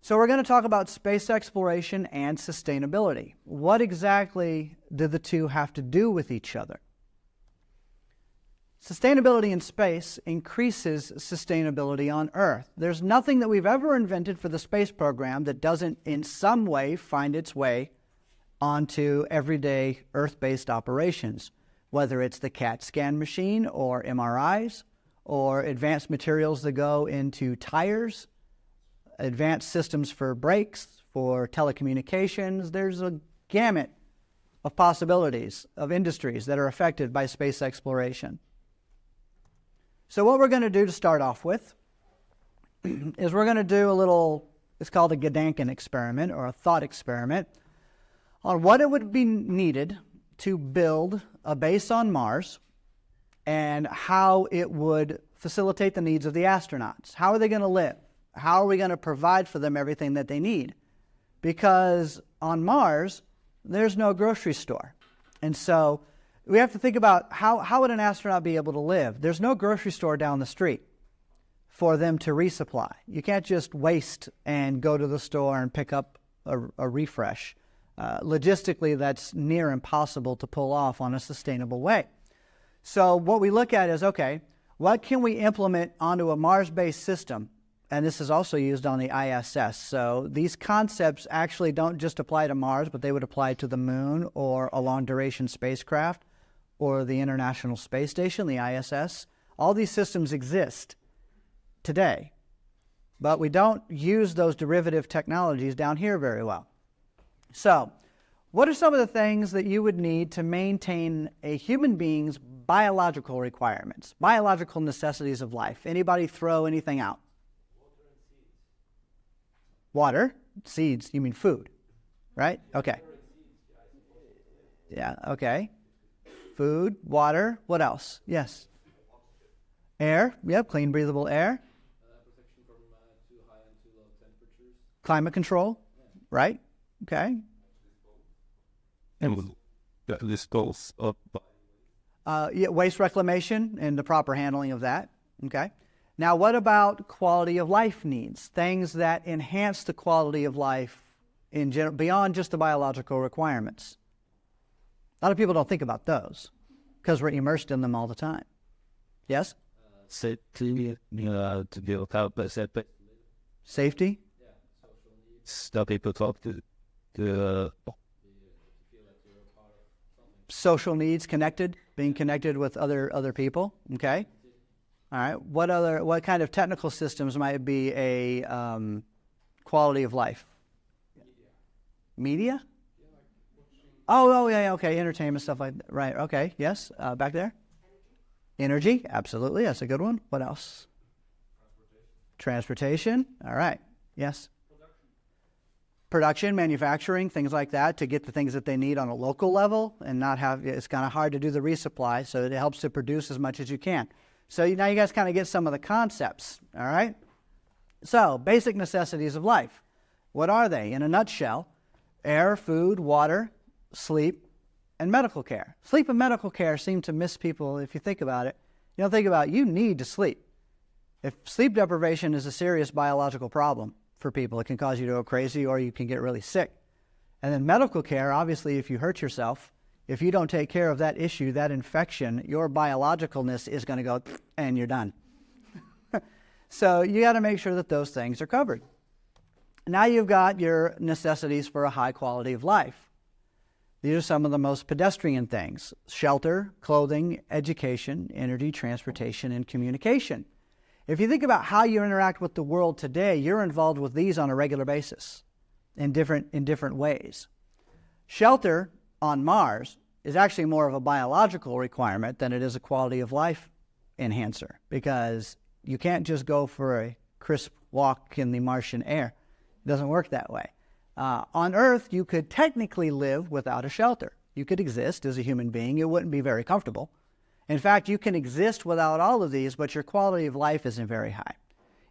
So we're going to talk about space exploration and sustainability. What exactly do the two have to do with each other? Sustainability in space increases sustainability on Earth. There's nothing that we've ever invented for the space program that doesn't in some way find its way onto everyday Earth-based operations, whether it's the CAT scan machine or MRIs or advanced materials that go into tires, advanced systems for brakes, for telecommunications. There's a gamut of possibilities of industries that are affected by space exploration. So what we're going to do to start off with is we're going to do a little, it's called a Gedanken experiment or a thought experiment on what it would be needed to build a base on Mars and how it would facilitate the needs of the astronauts. How are they going to live? How are we going to provide for them everything that they need? Because on Mars, there's no grocery store. And so we have to think about how would an astronaut be able to live? There's no grocery store down the street for them to resupply. You can't just waste and go to the store and pick up a refresh. Logistically, that's near impossible to pull off on a sustainable way. So what we look at is, okay, what can we implement onto a Mars-based system? And this is also used on the ISS. So these concepts actually don't just apply to Mars, but they would apply to the Moon or a long-duration spacecraft or the International Space Station, the ISS. All these systems exist today, but we don't use those derivative technologies down here very well. So what are some of the things that you would need to maintain a human being's biological requirements, biological necessities of life? Anybody throw anything out? Water, seeds, you mean food, right? Okay. Yeah, okay. Food, water, what else? Yes. Air, yep, clean, breathable air. Protection from too high and too low temperatures. Climate control, right? Okay. And this goes up. Yeah, waste reclamation and the proper handling of that, okay. Now, what about quality of life needs? Things that enhance the quality of life in general, beyond just the biological requirements. A lot of people don't think about those because we're immersed in them all the time. Yes? Safety, to build out the setback. Safety? Yeah, social needs. Stop people talk to To feel like you're a part of something. Social needs, connected, being connected with other people, okay? All right, what kind of technical systems might be a quality of life? Media? Oh, yeah, okay, entertainment, stuff like that. Right, okay, yes, back there? Energy, absolutely, that's a good one. What else? Transportation, all right, yes. Production, manufacturing, things like that, to get the things that they need on a local level and not have, it's kind of hard to do the resupply, so it helps to produce as much as you can. So now you guys kind of get some of the concepts, all right? So, basic necessities of life. What are they? In a nutshell, air, food, water, sleep, and medical care. Sleep and medical care seem to miss people if you think about it. You don't think about it, you need to sleep. If sleep deprivation is a serious biological problem for people, it can cause you to go crazy or you can get really sick. And then medical care, obviously, if you hurt yourself, if you don't take care of that issue, that infection, your biologicalness is going to go and you're done. So you got to make sure that those things are covered. Now you've got your necessities for a high quality of life. These are some of the most pedestrian things: shelter, clothing, education, energy, transportation, and communication. If you think about how you interact with the world today, you're involved with these on a regular basis in different ways. Shelter on Mars is actually more of a biological requirement than it is a quality of life enhancer, because you can't just go for a crisp walk in the Martian air. It doesn't work that way. On Earth, you could technically live without a shelter. You could exist as a human being. It wouldn't be very comfortable. In fact, you can exist without all of these, but your quality of life isn't very high.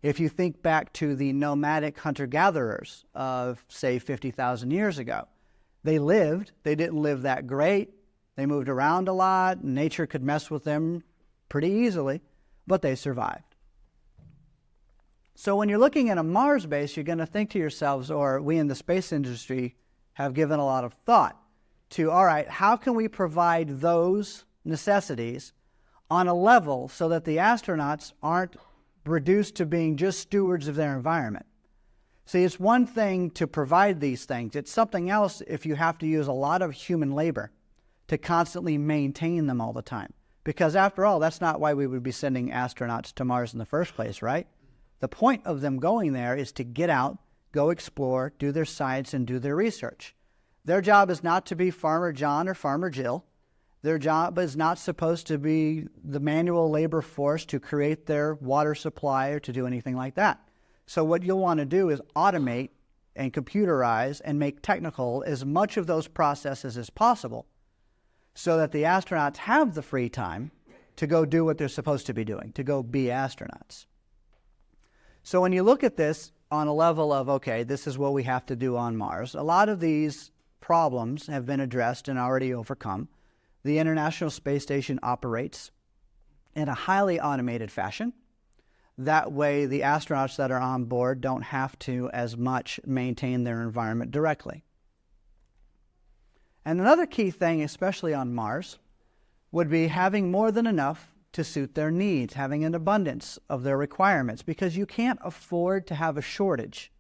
If you think back to the nomadic hunter-gatherers of, say, 50,000 years ago, they didn't live that great. They moved around a lot. Nature could mess with them pretty easily, but they survived. So when you're looking at a Mars base, you're going to think to yourselves, or we in the space industry have given a lot of thought to, all right, how can we provide those necessities on a level so that the astronauts aren't reduced to being just stewards of their environment? See, it's one thing to provide these things. It's something else if you have to use a lot of human labor to constantly maintain them all the time. Because after all, that's not why we would be sending astronauts to Mars in the first place, right? The point of them going there is to get out, go explore, do their science, and do their research. Their job is not to be Farmer John or Farmer Jill. Their job is not supposed to be the manual labor force to create their water supply or to do anything like that. So what you'll want to do is automate and computerize and make technical as much of those processes as possible so that the astronauts have the free time to go do what they're supposed to be doing, to go be astronauts. So when you look at this on a level of, okay, this is what we have to do on Mars, a lot of these problems have been addressed and already overcome. The International Space Station operates in a highly automated fashion. That way, the astronauts that are on board don't have to as much maintain their environment directly. And another key thing, especially on Mars, would be having more than enough to suit their needs, having an abundance of their requirements, because you can't afford to have a shortage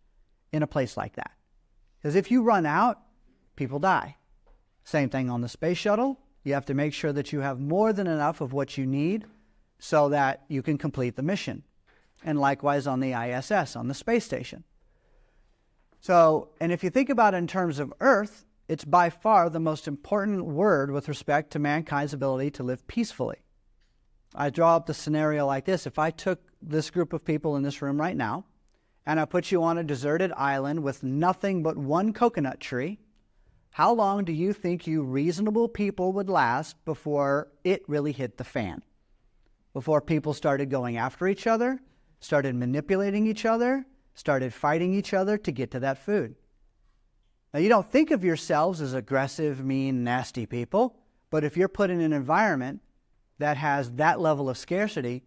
in a place like that. Because if you run out, people die. Same thing on the space shuttle. You have to make sure that you have more than enough of what you need so that you can complete the mission. And likewise on the ISS, on the space station. So, and if you think about it in terms of Earth, it's by far the most important word with respect to mankind's ability to live peacefully. I draw up the scenario like this. If I took this group of people in this room right now, and I put you on a deserted island with nothing but one coconut tree, how long do you think you reasonable people would last before it really hit the fan? Before people started going after each other, started manipulating each other, started fighting each other to get to that food. Now, you don't think of yourselves as aggressive, mean, nasty people, but if you're put in an environment that has that level of scarcity,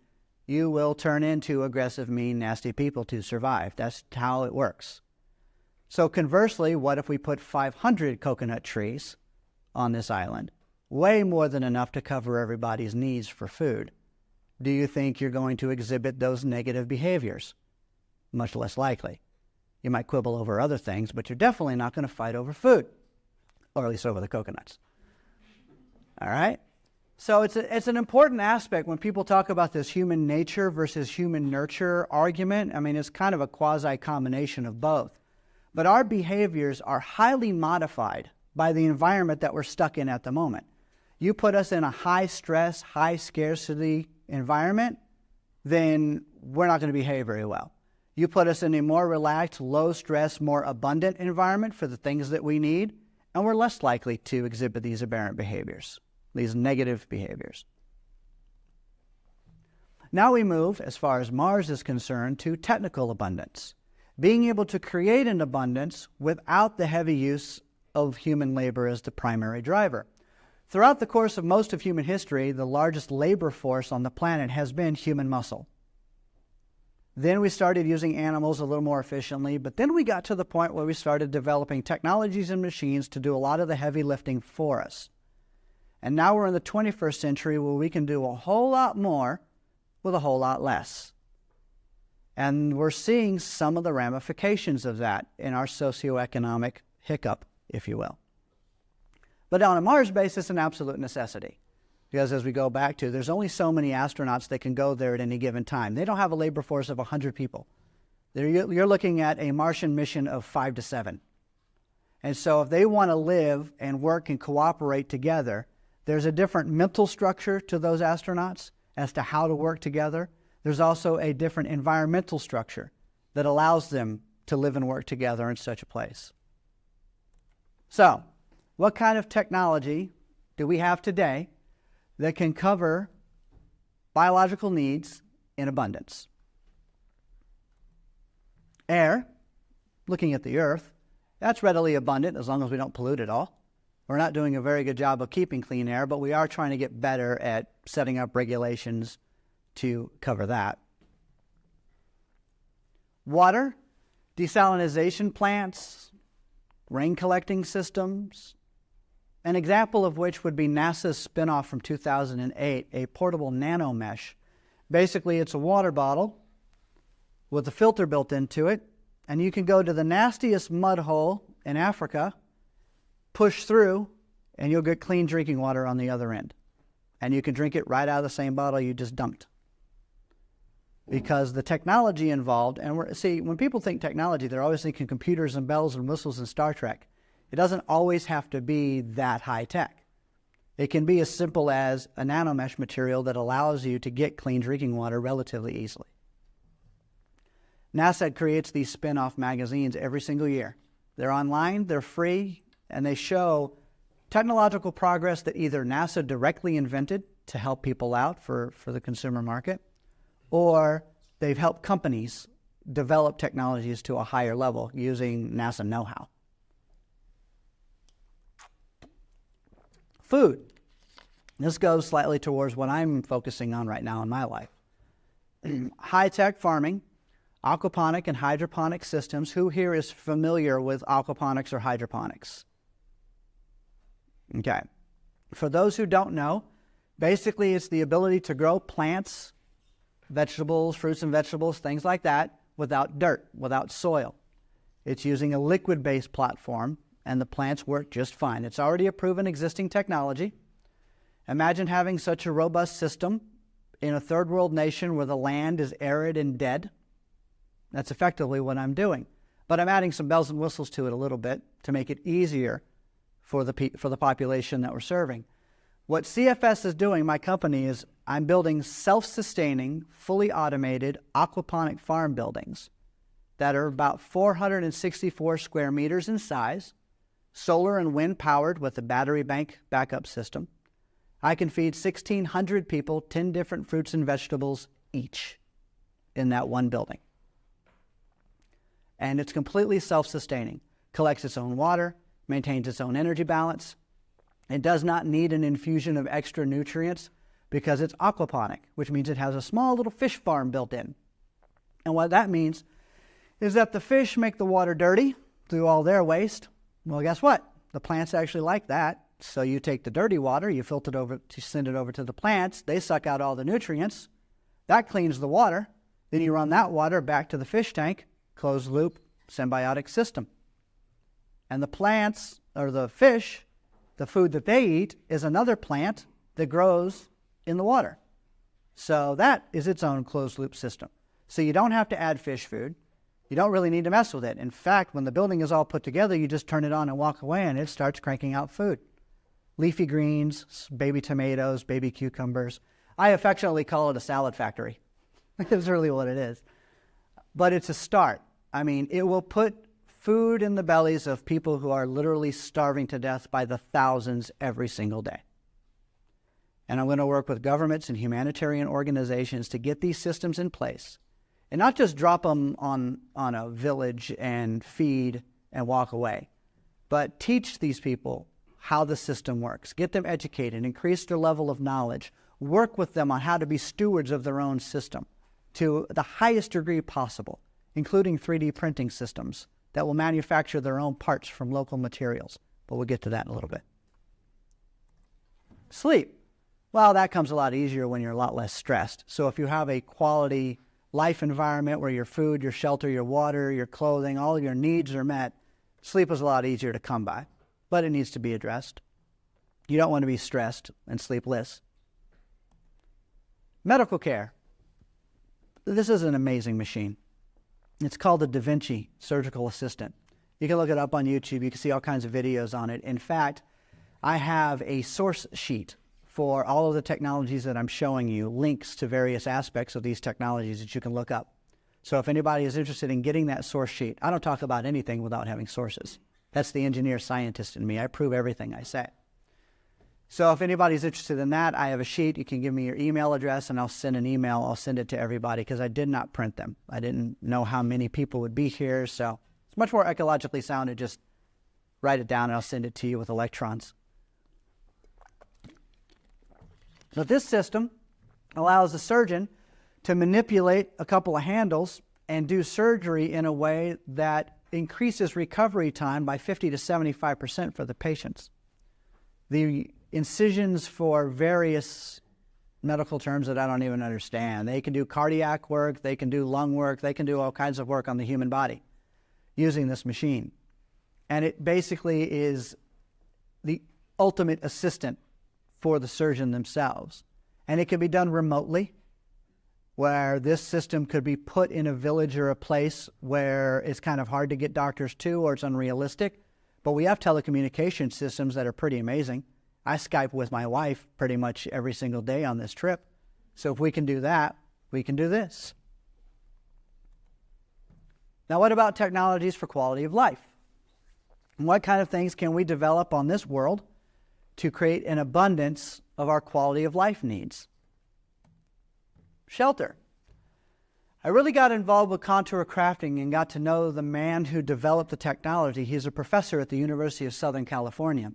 you will turn into aggressive, mean, nasty people to survive. That's how it works. So conversely, what if we put 500 coconut trees on this island? Way more than enough to cover everybody's needs for food. Do you think you're going to exhibit those negative behaviors? Much less likely. You might quibble over other things, but you're definitely not going to fight over food, or at least over the coconuts. All right? So it's an important aspect when people talk about this human nature versus human nurture argument. I mean, it's kind of a quasi-combination of both. But our behaviors are highly modified by the environment that we're stuck in at the moment. You put us in a high-stress, high-scarcity environment, then we're not going to behave very well. You put us in a more relaxed, low-stress, more abundant environment for the things that we need, and we're less likely to exhibit these aberrant behaviors, these negative behaviors. Now we move, as far as Mars is concerned, to technical abundance, being able to create an abundance without the heavy use of human labor as the primary driver. Throughout the course of most of human history, the largest labor force on the planet has been human muscle. Then we started using animals a little more efficiently, but then we got to the point where we started developing technologies and machines to do a lot of the heavy lifting for us. And now we're in the 21st century where we can do a whole lot more with a whole lot less. And we're seeing some of the ramifications of that in our socioeconomic hiccup, if you will. But on a Mars base, it's an absolute necessity. Because as we go back to, there's only so many astronauts that can go there at any given time. They don't have a labor force of 100 people. You're looking at a Martian mission of 5 to 7. And so if they want to live and work and cooperate together, there's a different mental structure to those astronauts as to how to work together. There's also a different environmental structure that allows them to live and work together in such a place. So, what kind of technology do we have today that can cover biological needs in abundance? Air, looking at the Earth, that's readily abundant as long as we don't pollute it all. We're not doing a very good job of keeping clean air, but we are trying to get better at setting up regulations to cover that. Water, desalination plants, rain collecting systems, an example of which would be NASA's spinoff from 2008, a portable nanomesh. Basically, it's a water bottle with a filter built into it, and you can go to the nastiest mud hole in Africa, push through, and you'll get clean drinking water on the other end. And you can drink it right out of the same bottle you just dumped. Because the technology involved, and when people think technology, they're always thinking computers and bells and whistles and Star Trek. It doesn't always have to be that high tech. It can be as simple as a nanomesh material that allows you to get clean drinking water relatively easily. NASA creates these spin-off magazines every single year. They're online, they're free, and they show technological progress that either NASA directly invented to help people out for the consumer market, or they've helped companies develop technologies to a higher level using NASA know-how. Food. This goes slightly towards what I'm focusing on right now in my life. High-tech farming, aquaponic and hydroponic systems. Who here is familiar with aquaponics or hydroponics? Okay. For those who don't know, basically it's the ability to grow plants, vegetables, fruits and vegetables, things like that, without dirt, without soil. It's using a liquid-based platform, and the plants work just fine. It's already a proven existing technology. Imagine having such a robust system in a third world nation where the land is arid and dead. That's effectively what I'm doing. But I'm adding some bells and whistles to it a little bit to make it easier for the population that we're serving. What CFS is doing, my company, is I'm building self-sustaining, fully automated aquaponic farm buildings that are about 464 square meters in size, solar and wind powered with a battery bank backup system. I can feed 1,600 people 10 different fruits and vegetables each in that one building. And it's completely self-sustaining, collects its own water, maintains its own energy balance. It does not need an infusion of extra nutrients because it's aquaponic, which means it has a small little fish farm built in. And what that means is that the fish make the water dirty through all their waste. Well, guess what? The plants actually like that. So you take the dirty water, you filter it over, you send it over to the plants. They suck out all the nutrients. That cleans the water. Then you run that water back to the fish tank, closed loop, symbiotic system. And the plants, or the fish, the food that they eat is another plant that grows in the water. So that is its own closed loop system. So you don't have to add fish food. You don't really need to mess with it. In fact, when the building is all put together, you just turn it on and walk away and it starts cranking out food. Leafy greens, baby tomatoes, baby cucumbers. I affectionately call it a salad factory. That's really what it is. But it's a start. I mean, it will put food in the bellies of people who are literally starving to death by the thousands every single day. And I'm going to work with governments and humanitarian organizations to get these systems in place. And not just drop them on a village and feed and walk away, but teach these people how the system works, get them educated, increase their level of knowledge, work with them on how to be stewards of their own system to the highest degree possible, including 3D printing systems that will manufacture their own parts from local materials. But we'll get to that in a little bit. Sleep. Well, that comes a lot easier when you're a lot less stressed. So if you have a quality life environment where your food, your shelter, your water, your clothing, all of your needs are met, sleep is a lot easier to come by. But it needs to be addressed. You don't want to be stressed and sleepless. Medical care. This is an amazing machine. It's called the Da Vinci Surgical Assistant. You can look it up on YouTube. You can see all kinds of videos on it. In fact, I have a source sheet for all of the technologies that I'm showing you, links to various aspects of these technologies that you can look up. So if anybody is interested in getting that source sheet, I don't talk about anything without having sources. That's the engineer scientist in me. I prove everything I say. So if anybody's interested in that, I have a sheet. You can give me your email address and I'll send an email. I'll send it to everybody because I did not print them. I didn't know how many people would be here. So it's much more ecologically sound to just write it down and I'll send it to you with electrons. So this system allows the surgeon to manipulate a couple of handles and do surgery in a way that increases recovery time by 50 to 75% for the patients. The incisions for various medical terms that I don't even understand. They can do cardiac work, they can do lung work, they can do all kinds of work on the human body using this machine. And it basically is the ultimate assistant for the surgeon themselves. And it can be done remotely, where this system could be put in a village or a place where it's kind of hard to get doctors to or it's unrealistic. But we have telecommunication systems that are pretty amazing. I Skype with my wife pretty much every single day on this trip. So if we can do that, we can do this. Now, what about technologies for quality of life? What kind of things can we develop on this world to create an abundance of our quality of life needs? Shelter. I really got involved with contour crafting and got to know the man who developed the technology. He's a professor at the University of Southern California.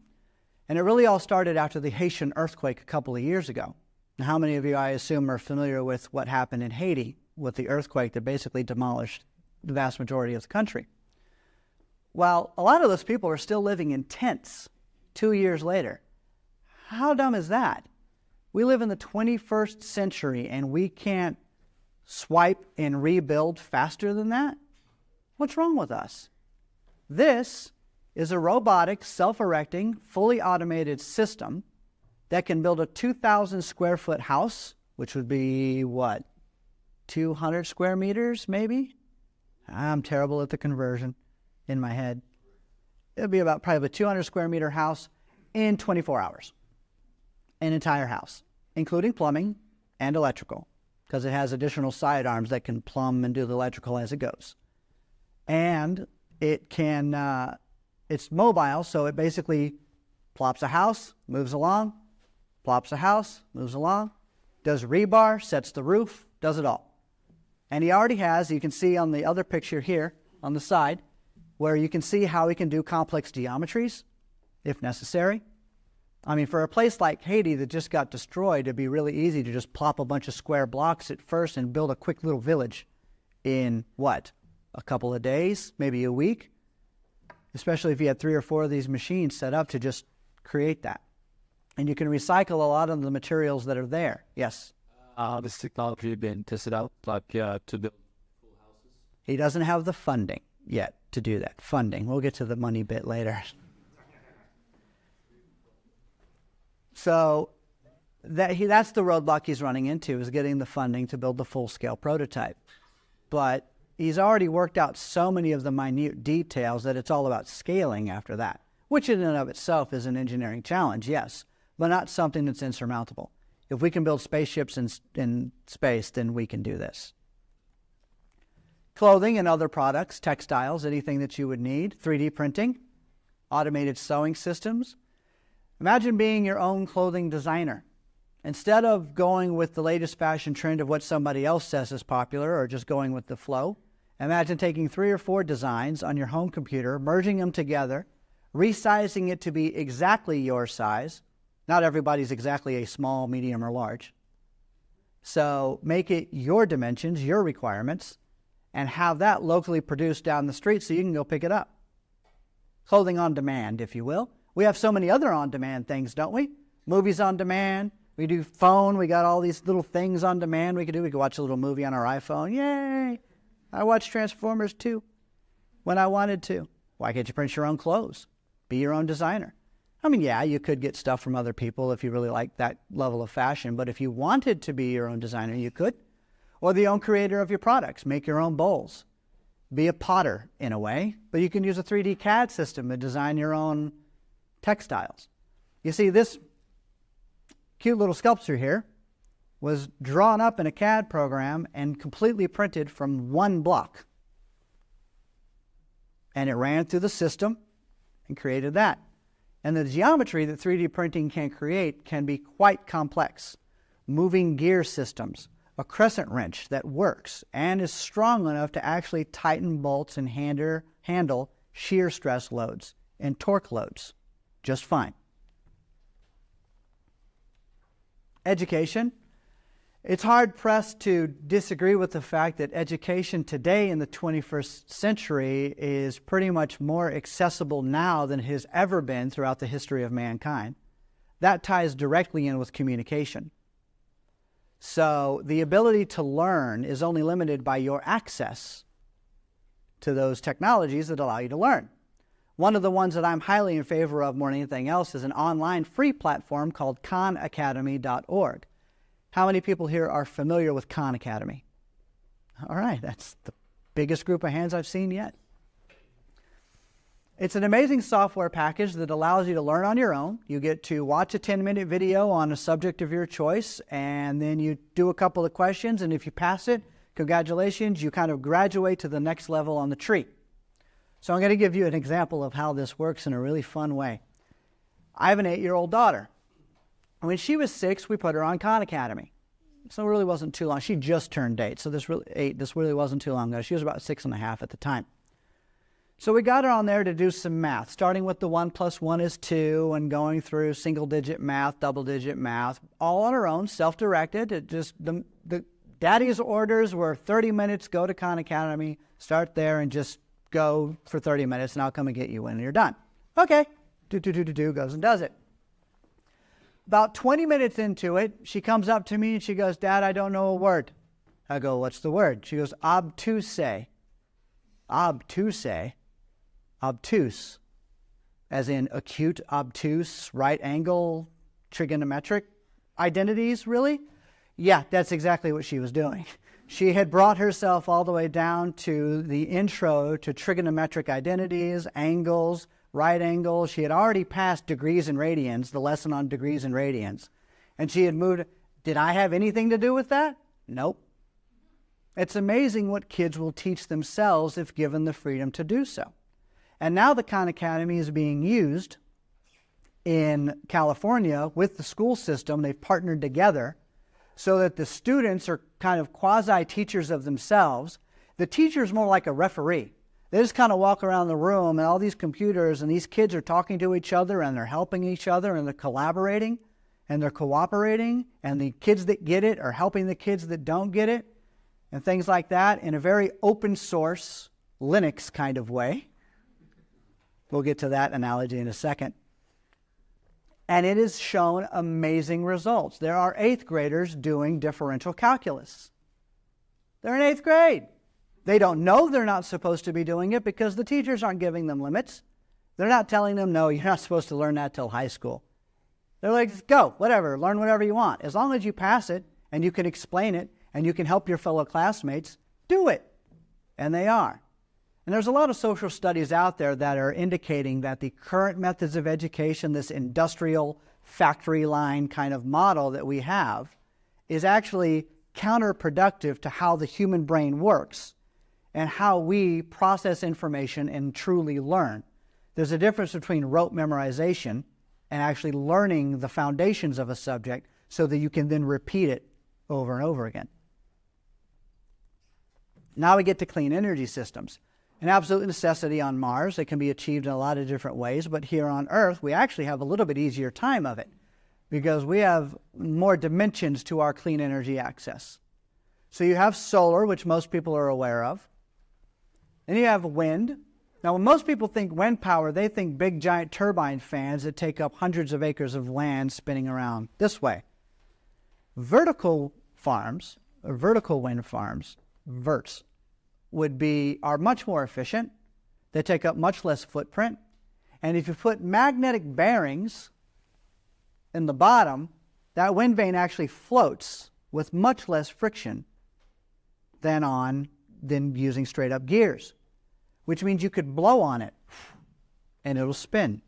And it really all started after the Haitian earthquake a couple of years ago. Now, how many of you, I assume, are familiar with what happened in Haiti with the earthquake that basically demolished the vast majority of the country? Well, a lot of those people are still living in tents 2 years later. How dumb is that? We live in the 21st century and we can't swipe and rebuild faster than that? What's wrong with us? This is a robotic, self-erecting, fully automated system that can build a 2,000 square foot house, which would be, what, 200 square meters, maybe? I'm terrible at the conversion in my head. It would be about probably a 200 square meter house in 24 hours. An entire house, including plumbing and electrical, because it has additional sidearms that can plumb and do the electrical as it goes. And it can, it's mobile, so it basically plops a house, moves along, plops a house, moves along, does rebar, sets the roof, does it all. And he already has, you can see on the other picture here on the side, where you can see how he can do complex geometries, if necessary. I mean, for a place like Haiti that just got destroyed, it'd be really easy to just plop a bunch of square blocks at first and build a quick little village in, what, a couple of days, maybe a week? Especially if you had 3 or 4 of these machines set up to just create that. And you can recycle a lot of the materials that are there. Yes? This technology been tested out, like to build full houses? He doesn't have the funding yet to do that. Funding. We'll get to the money bit later. So that's the roadblock he's running into, is getting the funding to build the full-scale prototype. But he's already worked out so many of the minute details that it's all about scaling after that, which in and of itself is an engineering challenge, yes, but not something that's insurmountable. If we can build spaceships in space, then we can do this. Clothing and other products, textiles, anything that you would need, 3D printing, automated sewing systems. Imagine being your own clothing designer. Instead of going with the latest fashion trend of what somebody else says is popular or just going with the flow, imagine taking 3 or 4 designs on your home computer, merging them together, resizing it to be exactly your size. Not everybody's exactly a small, medium, or large. So make it your dimensions, your requirements, and have that locally produced down the street so you can go pick it up. Clothing on demand, if you will. We have so many other on-demand things, don't we? Movies on demand. We do phone. We got all these little things on demand we could do. We could watch a little movie on our iPhone. Yay! I watched Transformers 2 when I wanted to. Why can't you print your own clothes? Be your own designer. I mean, yeah, you could get stuff from other people if you really like that level of fashion, but if you wanted to be your own designer, you could. Or the own creator of your products. Make your own bowls. Be a potter, in a way, but you can use a 3D CAD system and design your own textiles. You see, this cute little sculpture here was drawn up in a CAD program and completely printed from 1 block. And it ran through the system and created that. And the geometry that 3D printing can create can be quite complex. Moving gear systems, a crescent wrench that works and is strong enough to actually tighten bolts and handle shear stress loads and torque loads just fine. Education. It's hard-pressed to disagree with the fact that education today in the 21st century is pretty much more accessible now than it has ever been throughout the history of mankind. That ties directly in with communication. So the ability to learn is only limited by your access to those technologies that allow you to learn. One of the ones that I'm highly in favor of more than anything else is an online free platform called khanacademy.org. How many people here are familiar with Khan Academy? All right, that's the biggest group of hands I've seen yet. It's an amazing software package that allows you to learn on your own. You get to watch a 10-minute video on a subject of your choice, and then you do a couple of questions, and if you pass it, congratulations, you kind of graduate to the next level on the tree. So I'm going to give you an example of how this works in a really fun way. I have an 8-year-old daughter. When she was 6, we put her on Khan Academy. So it really wasn't too long. She just turned 8, so this really wasn't too long ago. She was about 6.5 at the time. So we got her on there to do some math, starting with the 1 + 1 is 2 and going through single-digit math, double-digit math, all on her own, self-directed. It just the daddy's orders were 30 minutes, go to Khan Academy, start there and just go for 30 minutes and I'll come and get you when you're done. Okay, goes and does it. About 20 minutes into it, she comes up to me and she goes, Dad, I don't know a word. I go, what's the word? She goes, obtuse. Obtuse. Obtuse. As in acute, obtuse, right angle, trigonometric identities, really? Yeah, that's exactly what she was doing. She had brought herself all the way down to the intro to trigonometric identities, angles, right angles. She had already passed degrees and radians, the lesson on degrees and radians. And she had moved. Did I have anything to do with that? Nope. It's amazing what kids will teach themselves if given the freedom to do so. And now the Khan Academy is being used in California with the school system. They've partnered together so that the students are kind of quasi-teachers of themselves. The teacher is more like a referee. They just kind of walk around the room and all these computers and these kids are talking to each other and they're helping each other and they're collaborating and they're cooperating and the kids that get it are helping the kids that don't get it and things like that in a very open source Linux kind of way. We'll get to that analogy in a second. And it has shown amazing results. There are 8th graders doing differential calculus. They're in 8th grade. They don't know they're not supposed to be doing it because the teachers aren't giving them limits. They're not telling them, no, you're not supposed to learn that till high school. They're like, go, whatever, learn whatever you want. As long as you pass it and you can explain it and you can help your fellow classmates, do it. And they are. And there's a lot of social studies out there that are indicating that the current methods of education, this industrial factory line kind of model that we have, is actually counterproductive to how the human brain works and how we process information and truly learn. There's a difference between rote memorization and actually learning the foundations of a subject so that you can then repeat it over and over again. Now we get to clean energy systems. An absolute necessity on Mars. It can be achieved in a lot of different ways, but here on Earth, we actually have a little bit easier time of it because we have more dimensions to our clean energy access. So you have solar, which most people are aware of. Then you have wind. Now, when most people think wind power, they think big, giant turbine fans that take up hundreds of acres of land spinning around this way. Vertical farms, or vertical wind farms, verts, are much more efficient. They take up much less footprint. And if you put magnetic bearings in the bottom, that wind vane actually floats with much less friction than using straight up gears, which means you could blow on it and it'll spin.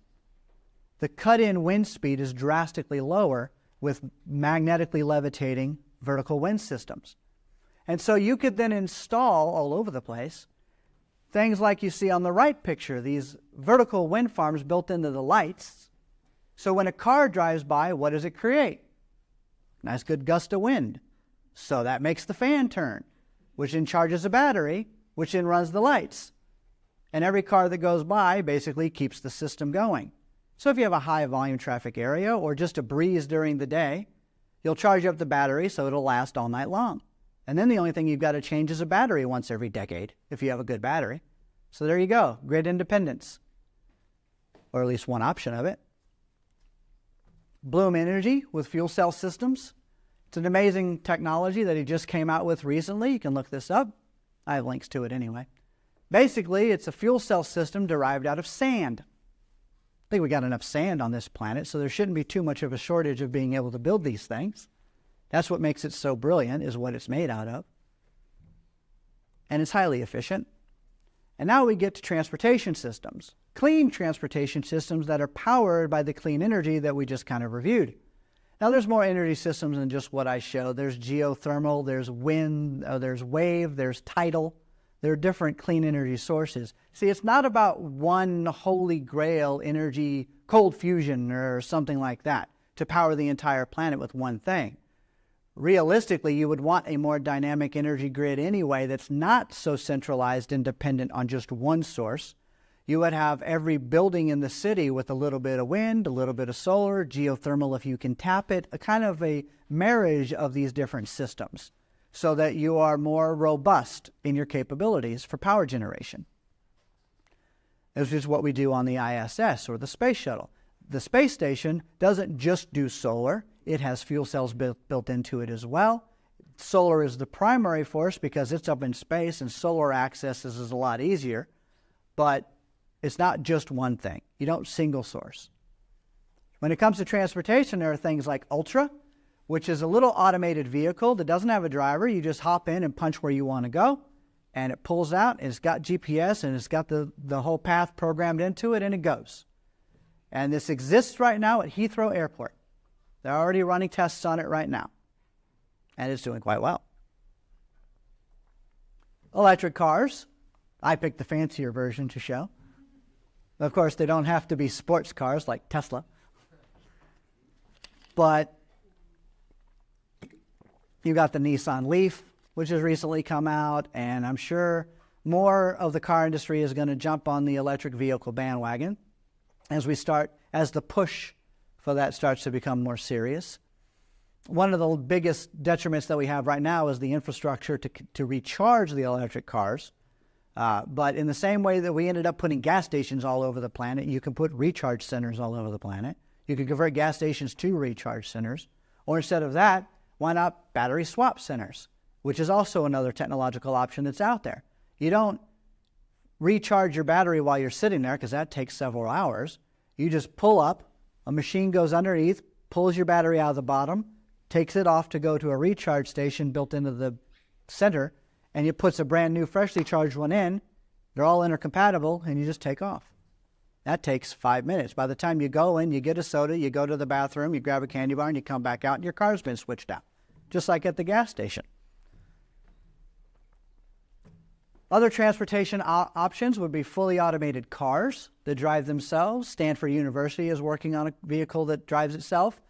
The cut-in wind speed is drastically lower with magnetically levitating vertical wind systems. And so you could then install all over the place things like you see on the right picture, these vertical wind farms built into the lights. So when a car drives by, what does it create? Nice good gust of wind. So that makes the fan turn, which then charges a battery, which then runs the lights. And every car that goes by basically keeps the system going. So if you have a high volume traffic area or just a breeze during the day, You'll charge up the battery so it'll last all night long. And then the only thing you've got to change is a battery once every decade if you have a good battery. So there you go, grid independence, or at least one option of it. Bloom Energy with fuel cell systems. It's an amazing technology that he just came out with recently. You can look this up. I have links to it anyway. Basically, it's a fuel cell system derived out of sand. I think we got enough sand on this planet, so there shouldn't be too much of a shortage of being able to build these things. That's what makes it so brilliant, is what it's made out of. And it's highly efficient. And now we get to transportation systems. Clean transportation systems that are powered by the clean energy that we just kind of reviewed. Now there's more energy systems than just what I showed. There's geothermal, there's wind, there's wave, there's tidal. There are different clean energy sources. See, it's not about one holy grail energy, cold fusion or something like that, to power the entire planet with one thing. Realistically, you would want a more dynamic energy grid anyway that's not so centralized and dependent on just one source. You would have every building in the city with a little bit of wind, a little bit of solar, geothermal if you can tap it, a kind of a marriage of these different systems, so that you are more robust in your capabilities for power generation. This is what we do on the ISS or the space shuttle. The space station doesn't just do solar. It has fuel cells built into it as well. Solar is the primary force because it's up in space and solar access is a lot easier. But it's not just one thing. You don't single source. When it comes to transportation, there are things like Ultra, which is a little automated vehicle that doesn't have a driver. You just hop in and punch where you want to go, and it pulls out, and it's got GPS, and it's got the whole path programmed into it, and it goes. And this exists right now at Heathrow Airport. They're already running tests on it right now, and it's doing quite well. Electric cars. I picked the fancier version to show. Of course, they don't have to be sports cars like Tesla, but you got the Nissan Leaf, which has recently come out, and I'm sure more of the car industry is going to jump on the electric vehicle bandwagon as the push for that starts to become more serious. One of the biggest detriments that we have right now is the infrastructure to recharge the electric cars. But in the same way that we ended up putting gas stations all over the planet, you can put recharge centers all over the planet. You can convert gas stations to recharge centers. Or instead of that, why not battery swap centers, which is also another technological option that's out there. You don't recharge your battery while you're sitting there because that takes several hours. You just pull up, a machine goes underneath, pulls your battery out of the bottom, takes it off to go to a recharge station built into the center, and it puts a brand new freshly charged one in. They're all intercompatible, and you just take off. That takes 5 minutes. By the time you go in, you get a soda, you go to the bathroom, you grab a candy bar, and you come back out, and your car's been switched out, just like at the gas station. Other transportation options would be fully automated cars that drive themselves. Stanford University is working on a vehicle that drives itself,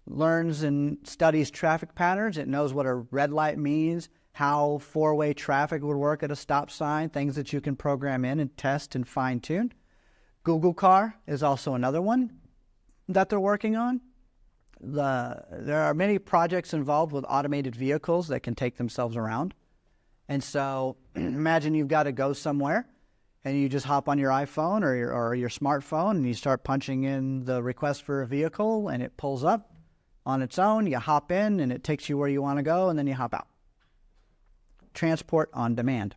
learns and studies traffic patterns. It knows what a red light means, how four-way traffic would work at a stop sign, things that you can program in and test and fine-tune. Google Car is also another one that they're working on. There are many projects involved with automated vehicles that can take themselves around. And so imagine you've got to go somewhere and you just hop on your iPhone or your smartphone and you start punching in the request for a vehicle and it pulls up on its own. You hop in and it takes you where you want to go and then you hop out. Transport on demand.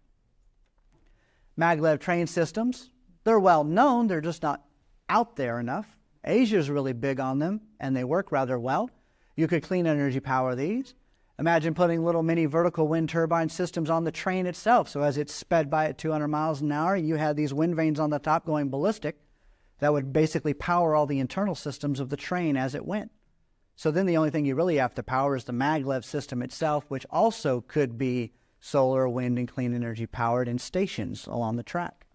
Maglev train systems, they're well known, they're just not out there enough. Asia's really big on them and they work rather well. You could clean energy power these. Imagine putting little mini vertical wind turbine systems on the train itself. So as it's sped by at 200 miles an hour, you had these wind vanes on the top going ballistic that would basically power all the internal systems of the train as it went. So then the only thing you really have to power is the maglev system itself, which also could be solar, wind, and clean energy powered in stations along the track.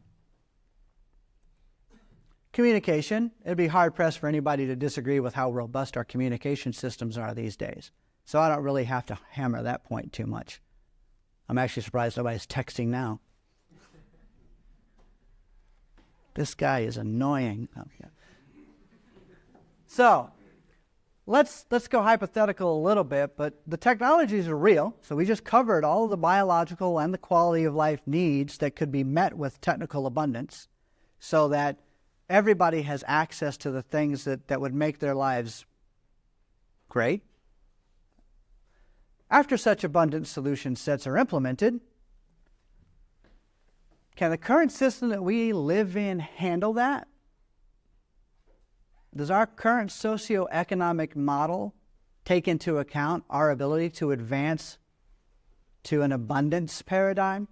Communication. It'd be hard-pressed for anybody to disagree with how robust our communication systems are these days. So I don't really have to hammer that point too much. I'm actually surprised nobody's texting now. This guy is annoying. Oh, yeah. So, let's go hypothetical a little bit, but the technologies are real. So we just covered all of the biological and the quality of life needs that could be met with technical abundance so that everybody has access to the things that would make their lives great. After such abundant solution sets are implemented, can the current system that we live in handle that? Does our current socioeconomic model take into account our ability to advance to an abundance paradigm?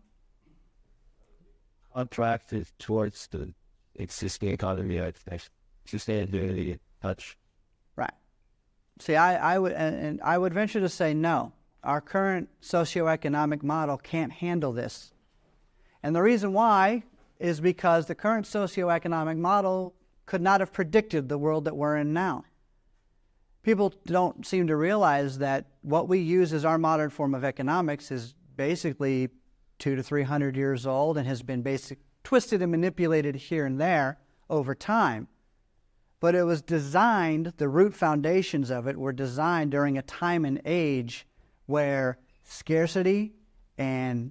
Contracted towards the existing economy, I think. Sustainability touch. Right. See, I would venture to say no. Our current socioeconomic model can't handle this. And the reason why is because the current socioeconomic model could not have predicted the world that we're in now. People don't seem to realize that what we use as our modern form of economics is basically 200 to 300 years old and has been twisted and manipulated here and there over time. But it was designed, the root foundations of it were designed during a time and age where scarcity and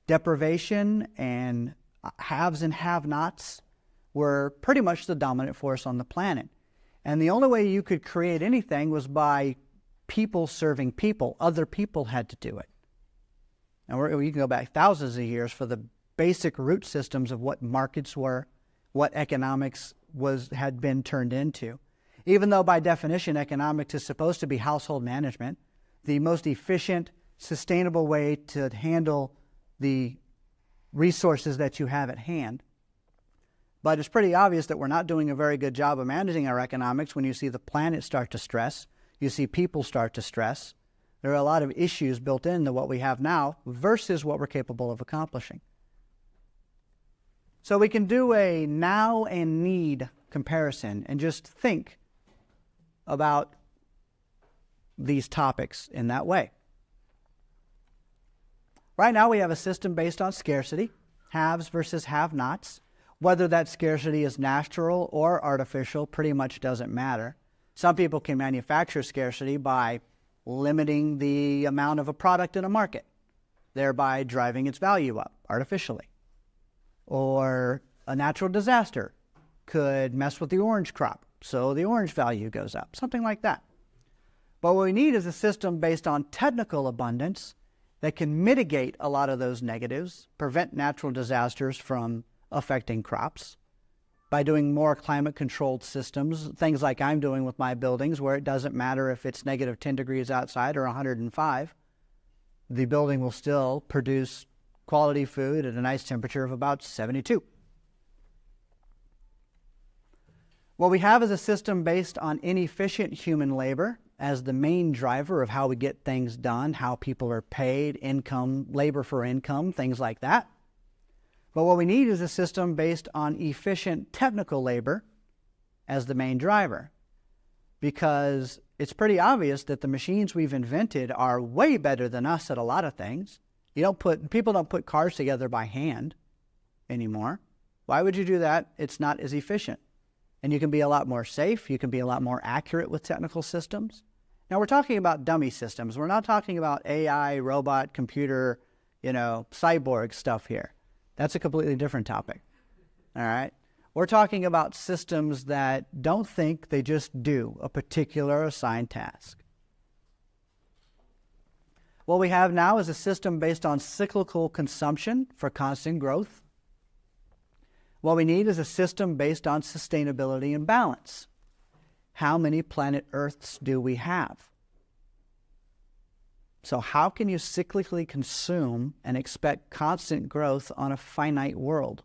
deprivation and haves and have-nots were pretty much the dominant force on the planet. And the only way you could create anything was by people serving people. Other people had to do it. And you can go back thousands of years for the basic root systems of what markets were, what economics had been turned into. Even though by definition economics is supposed to be household management, the most efficient, sustainable way to handle the resources that you have at hand. But it's pretty obvious that we're not doing a very good job of managing our economics when you see the planet start to stress, you see people start to stress. There are a lot of issues built into what we have now versus what we're capable of accomplishing. So we can do a now and need comparison and just think about these topics in that way. Right now we have a system based on scarcity, haves versus have-nots. Whether that scarcity is natural or artificial pretty much doesn't matter. Some people can manufacture scarcity by limiting the amount of a product in a market, thereby driving its value up artificially. Or a natural disaster could mess with the orange crop, so the orange value goes up, something like that. But what we need is a system based on technical abundance that can mitigate a lot of those negatives, prevent natural disasters from affecting crops by doing more climate-controlled systems, things like I'm doing with my buildings where it doesn't matter if it's negative 10 degrees outside or 105. The building will still produce quality food at a nice temperature of about 72. What we have is a system based on inefficient human labor as the main driver of how we get things done, how people are paid, income, labor for income, things like that. But what we need is a system based on efficient technical labor as the main driver, because it's pretty obvious that the machines we've invented are way better than us at a lot of things. People don't put cars together by hand anymore. Why would you do that? It's not as efficient. And you can be a lot more safe. You can be a lot more accurate with technical systems. Now we're talking about dummy systems. We're not talking about AI, robot, computer, cyborg stuff here. That's a completely different topic. All right? We're talking about systems that don't think, they just do a particular assigned task. What we have now is a system based on cyclical consumption for constant growth. What we need is a system based on sustainability and balance. How many planet Earths do we have? So how can you cyclically consume and expect constant growth on a finite world?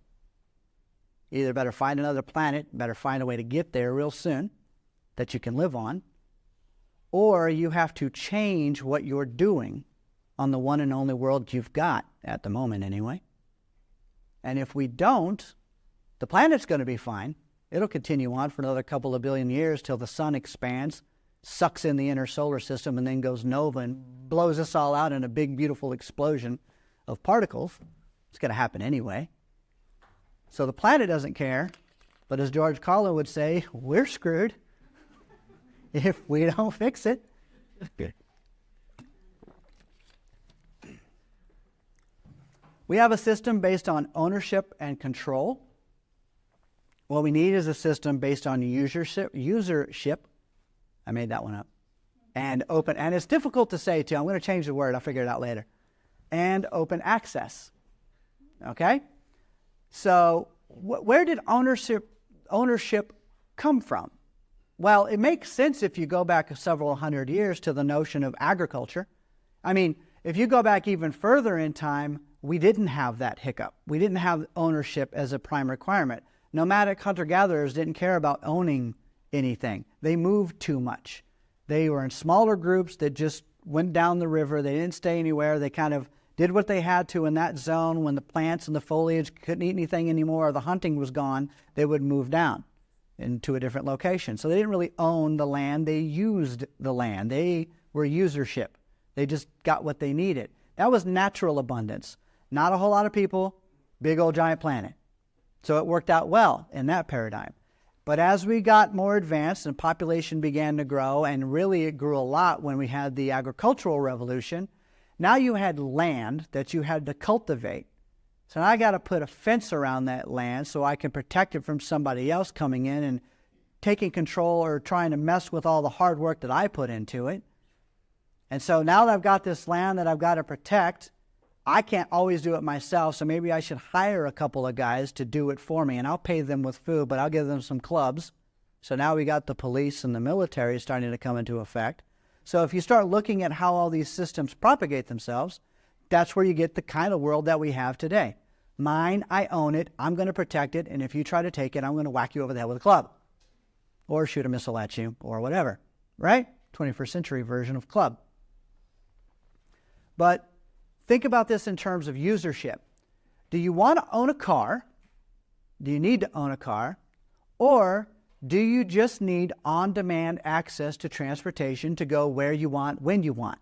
You either better find another planet, better find a way to get there real soon that you can live on, or you have to change what you're doing on the one and only world you've got, at the moment anyway. And if we don't, the planet's going to be fine. It'll continue on for another couple of billion years till the sun expands, sucks in the inner solar system, and then goes nova and blows us all out in a big, beautiful explosion of particles. It's going to happen anyway. So the planet doesn't care, but as George Carlin would say, we're screwed. if we don't fix it. Okay. We have a system based on ownership and control. What we need is a system based on usership. I made that one up. And open, and it's difficult to say too. I'm going to change the word. I'll figure it out later. And open access. Okay? So where did ownership come from? Well, it makes sense if you go back several hundred years to the notion of agriculture. I mean, if you go back even further in time, we didn't have that hiccup. We didn't have ownership as a prime requirement. Nomadic hunter-gatherers didn't care about owning anything. They moved too much. They were in smaller groups that just went down the river. They didn't stay anywhere. They kind of did what they had to in that zone. When the plants and the foliage couldn't eat anything anymore or the hunting was gone, they would move down into a different location. So they didn't really own the land. They used the land. They were usership. They just got what they needed. That was natural abundance. Not a whole lot of people, big old giant planet. So it worked out well in that paradigm. But as we got more advanced and population began to grow, and really it grew a lot when we had the agricultural revolution, now you had land that you had to cultivate. So now I got to put a fence around that land so I can protect it from somebody else coming in and taking control or trying to mess with all the hard work that I put into it. And so now that I've got this land that I've got to protect, I can't always do it myself, so maybe I should hire a couple of guys to do it for me, and I'll pay them with food, but I'll give them some clubs. So now we got the police and the military starting to come into effect. So if you start looking at how all these systems propagate themselves, that's where you get the kind of world that we have today. Mine, I own it, I'm going to protect it, and if you try to take it, I'm going to whack you over the head with a club. Or shoot a missile at you, or whatever. Right? 21st century version of club. But think about this in terms of usership. Do you want to own a car? Do you need to own a car? Or do you just need on-demand access to transportation to go where you want, when you want?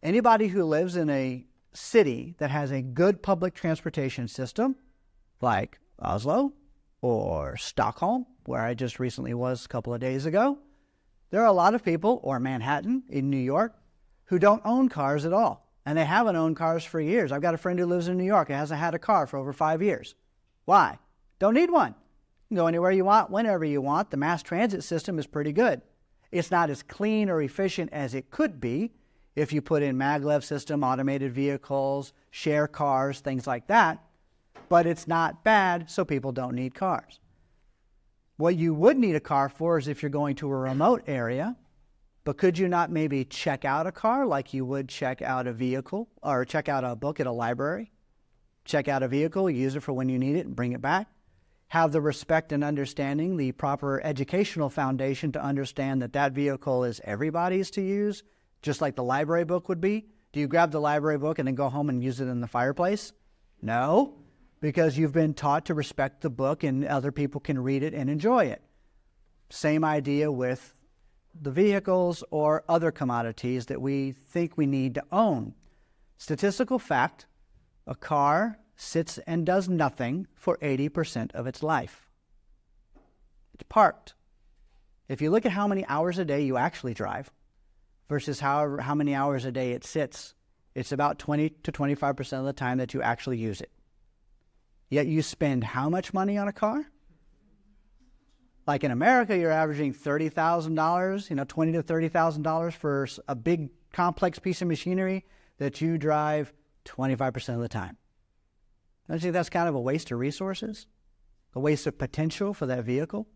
Anybody who lives in a city that has a good public transportation system, like Oslo or Stockholm, where I just recently was a couple of days ago, there are a lot of people, or Manhattan in New York, who don't own cars at all. And they haven't owned cars for years. I've got a friend who lives in New York and hasn't had a car for over 5 years. Why? Don't need one. You can go anywhere you want, whenever you want. The mass transit system is pretty good. It's not as clean or efficient as it could be if you put in maglev system, automated vehicles, share cars, things like that. But it's not bad, so people don't need cars. What you would need a car for is if you're going to a remote area. But could you not maybe check out a car like you would check out a vehicle or check out a book at a library? Check out a vehicle, use it for when you need it and bring it back. Have the respect and understanding, the proper educational foundation to understand that that vehicle is everybody's to use, just like the library book would be. Do you grab the library book and then go home and use it in the fireplace? No, because you've been taught to respect the book and other people can read it and enjoy it. Same idea with the vehicles or other commodities that we think we need to own. Statistical fact, a car sits and does nothing for 80% of its life. It's parked. If you look at how many hours a day you actually drive versus how many hours a day it sits, it's about 20 to 25% of the time that you actually use it. Yet you spend how much money on a car? Like in America, you're averaging $30,000, $20,000 to $30,000 for a big complex piece of machinery that you drive 25% of the time. Don't you think that's kind of a waste of resources? A waste of potential for that vehicle?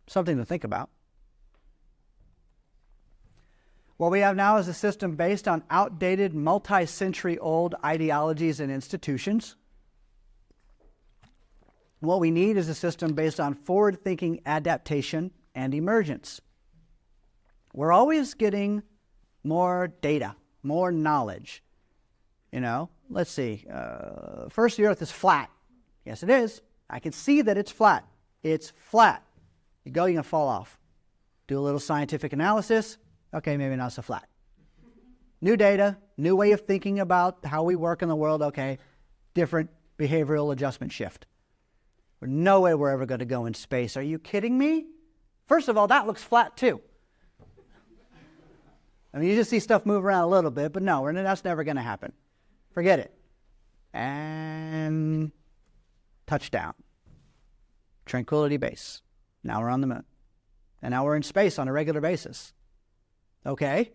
Something to think about. What we have now is a system based on outdated, multi-century old ideologies and institutions. What we need is a system based on forward-thinking adaptation and emergence. We're always getting more data, more knowledge. Let's see. First, the Earth is flat. Yes, it is. I can see that it's flat. It's flat. You go, you're going to fall off. Do a little scientific analysis. Okay, maybe not so flat. New data, new way of thinking about how we work in the world. Okay, different behavioral adjustment shift. No way we're ever going to go in space. Are you kidding me? First of all, that looks flat too. I mean, you just see stuff move around a little bit, but no, that's never going to happen. Forget it. And touchdown. Tranquility base. Now we're on the moon. And now we're in space on a regular basis. Okay?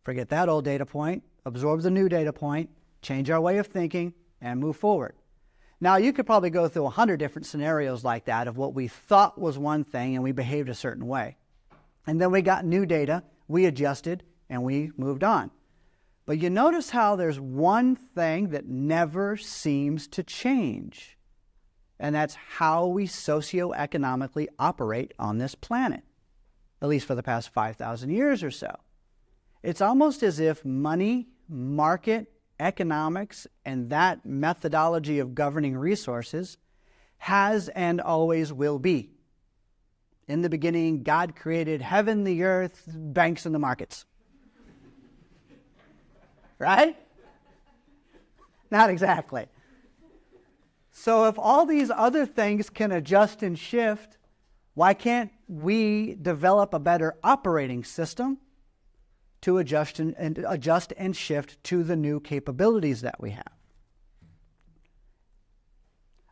Forget that old data point. Absorb the new data point. Change our way of thinking and move forward. Now, you could probably go through 100 different scenarios like that of what we thought was one thing and we behaved a certain way. And then we got new data, we adjusted, and we moved on. But you notice how there's one thing that never seems to change, and that's how we socioeconomically operate on this planet, at least for the past 5,000 years or so. It's almost as if money, market, economics, and that methodology of governing resources has and always will be. In the beginning, God created heaven, the earth, banks, and the markets. Right? Not exactly. So if all these other things can adjust and shift, why can't we develop a better operating system to adjust and shift to the new capabilities that we have?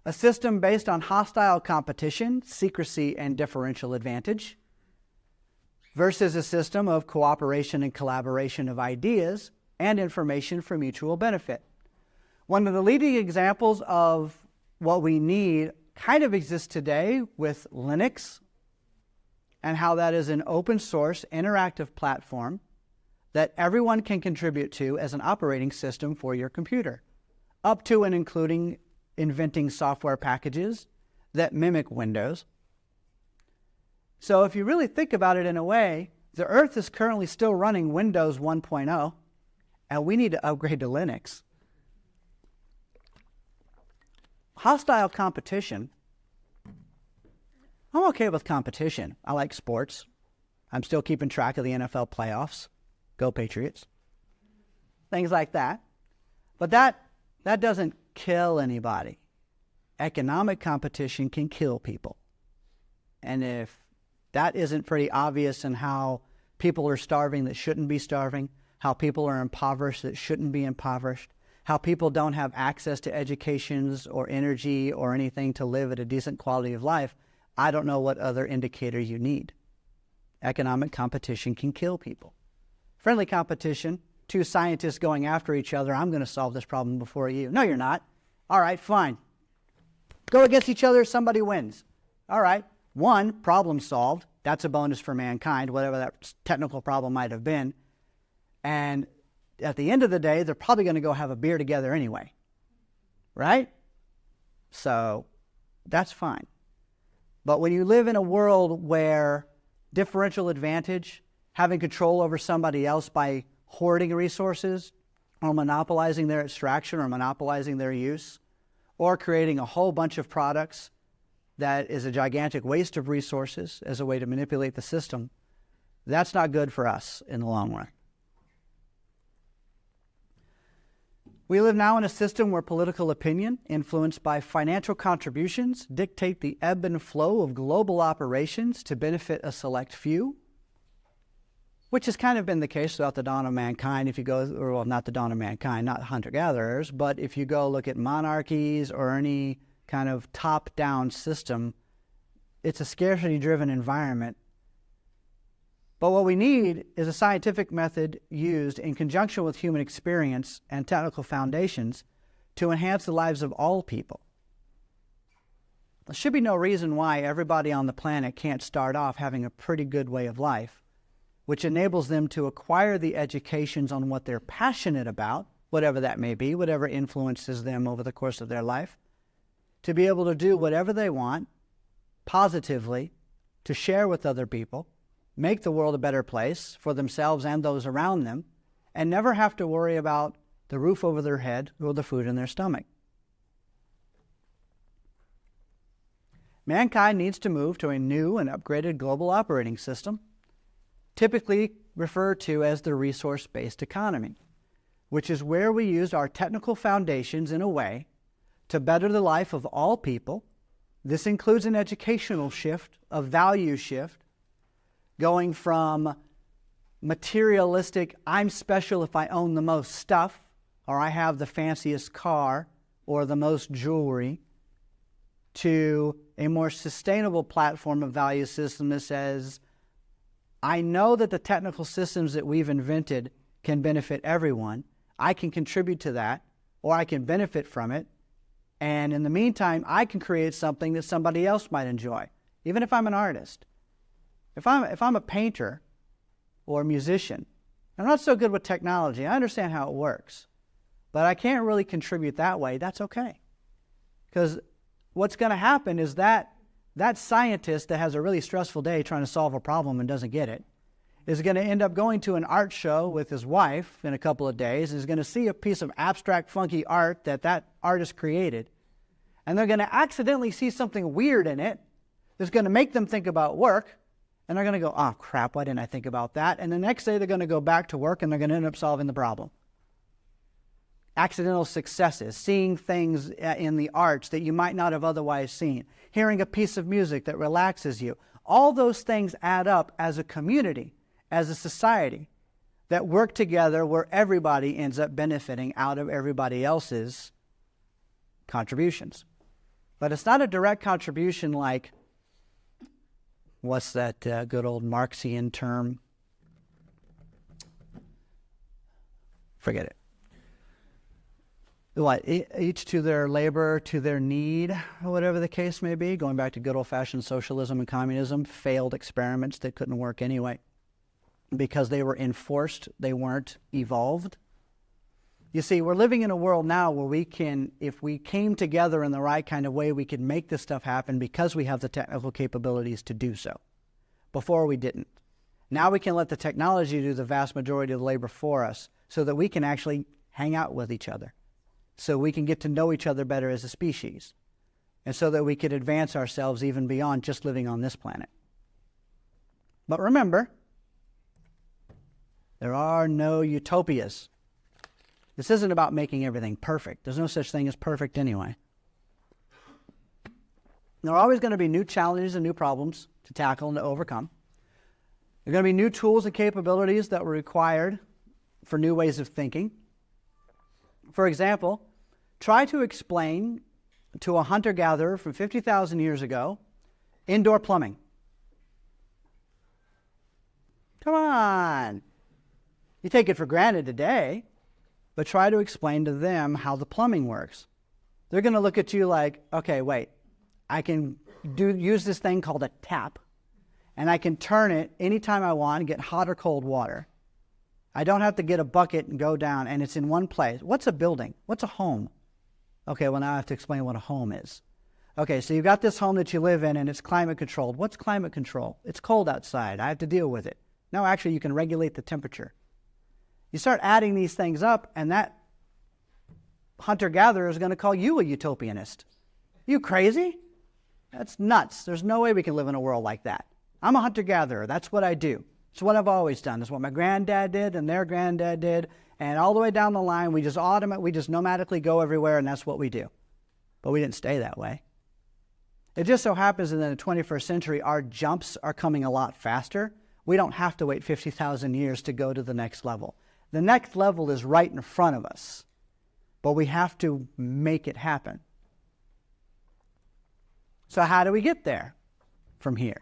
A system based on hostile competition, secrecy, and differential advantage versus a system of cooperation and collaboration of ideas and information for mutual benefit. One of the leading examples of what we need kind of exists today with Linux and how that is an open source interactive platform that everyone can contribute to as an operating system for your computer, up to and including inventing software packages that mimic Windows. So if you really think about it in a way, the Earth is currently still running Windows 1.0, and we need to upgrade to Linux. Hostile competition. I'm okay with competition. I like sports. I'm still keeping track of the NFL playoffs. Go Patriots. Things like that. But that doesn't kill anybody. Economic competition can kill people. And if that isn't pretty obvious in how people are starving that shouldn't be starving, how people are impoverished that shouldn't be impoverished, how people don't have access to educations or energy or anything to live at a decent quality of life, I don't know what other indicator you need. Economic competition can kill people. Friendly competition, two scientists going after each other, I'm going to solve this problem before you. No, you're not. All right, fine. Go against each other, somebody wins. All right, one, problem solved. That's a bonus for mankind, whatever that technical problem might have been. And at the end of the day, they're probably going to go have a beer together anyway. Right? So that's fine. But when you live in a world where differential advantage, having control over somebody else by hoarding resources or monopolizing their extraction or monopolizing their use or creating a whole bunch of products that is a gigantic waste of resources as a way to manipulate the system, that's not good for us in the long run. We live now in a system where political opinion, influenced by financial contributions, dictate the ebb and flow of global operations to benefit a select few, which has kind of been the case throughout the dawn of mankind. If you go, or well, not the dawn of mankind, not hunter-gatherers, but if you go look at monarchies or any kind of top-down system, it's a scarcity-driven environment. But what we need is a scientific method used in conjunction with human experience and technical foundations to enhance the lives of all people. There should be no reason why everybody on the planet can't start off having a pretty good way of life, which enables them to acquire the educations on what they're passionate about, whatever that may be, whatever influences them over the course of their life, to be able to do whatever they want positively, to share with other people, make the world a better place for themselves and those around them, and never have to worry about the roof over their head or the food in their stomach. Mankind needs to move to a new and upgraded global operating system, typically referred to as the resource-based economy, which is where we use our technical foundations in a way to better the life of all people. This includes an educational shift, a value shift, going from materialistic, I'm special if I own the most stuff, or I have the fanciest car, or the most jewelry, to a more sustainable platform of value system that says, I know that the technical systems that we've invented can benefit everyone. I can contribute to that, or I can benefit from it. And in the meantime, I can create something that somebody else might enjoy, even if I'm an artist. If I'm a painter or a musician, I'm not so good with technology. I understand how it works, but I can't really contribute that way. That's okay. Because what's going to happen is that scientist that has a really stressful day trying to solve a problem and doesn't get it is going to end up going to an art show with his wife in a couple of days, is going to see a piece of abstract, funky art that artist created, and they're going to accidentally see something weird in it that's going to make them think about work, and they're going to go, oh, crap, why didn't I think about that? And the next day they're going to go back to work, and they're going to end up solving the problem. Accidental successes, seeing things in the arts that you might not have otherwise seen, hearing a piece of music that relaxes you. All those things add up as a community, as a society, that work together where everybody ends up benefiting out of everybody else's contributions. But it's not a direct contribution like, what's that good old Marxian term? Forget it. What, each to their labor, to their need, or whatever the case may be, going back to good old-fashioned socialism and communism, failed experiments that couldn't work anyway because they were enforced, they weren't evolved. You see, we're living in a world now where we can, if we came together in the right kind of way, we could make this stuff happen because we have the technical capabilities to do so. Before we didn't. Now we can let the technology do the vast majority of the labor for us so that we can actually hang out with each other, so we can get to know each other better as a species, and so that we could advance ourselves even beyond just living on this planet. But remember, there are no utopias. This isn't about making everything perfect. There's no such thing as perfect anyway. There are always going to be new challenges and new problems to tackle and to overcome. There are going to be new tools and capabilities that were required for new ways of thinking. For example, try to explain to a hunter-gatherer from 50,000 years ago indoor plumbing. Come on. You take it for granted today, but try to explain to them how the plumbing works. They're going to look at you like, okay, wait, I can use this thing called a tap, and I can turn it anytime I want and get hot or cold water. I don't have to get a bucket and go down, and it's in one place. What's a building? What's a home? Okay, well, now I have to explain what a home is. Okay, so you've got this home that you live in, and it's climate controlled. What's climate control? It's cold outside. I have to deal with it. No, actually, you can regulate the temperature. You start adding these things up, and that hunter-gatherer is going to call you a utopianist. You crazy? That's nuts. There's no way we can live in a world like that. I'm a hunter-gatherer. That's what I do. It's what I've always done. It's what my granddad did and their granddad did. And all the way down the line, we just nomadically go everywhere, and that's what we do. But we didn't stay that way. It just so happens that in the 21st century, our jumps are coming a lot faster. We don't have to wait 50,000 years to go to the next level. The next level is right in front of us, but we have to make it happen. So how do we get there from here?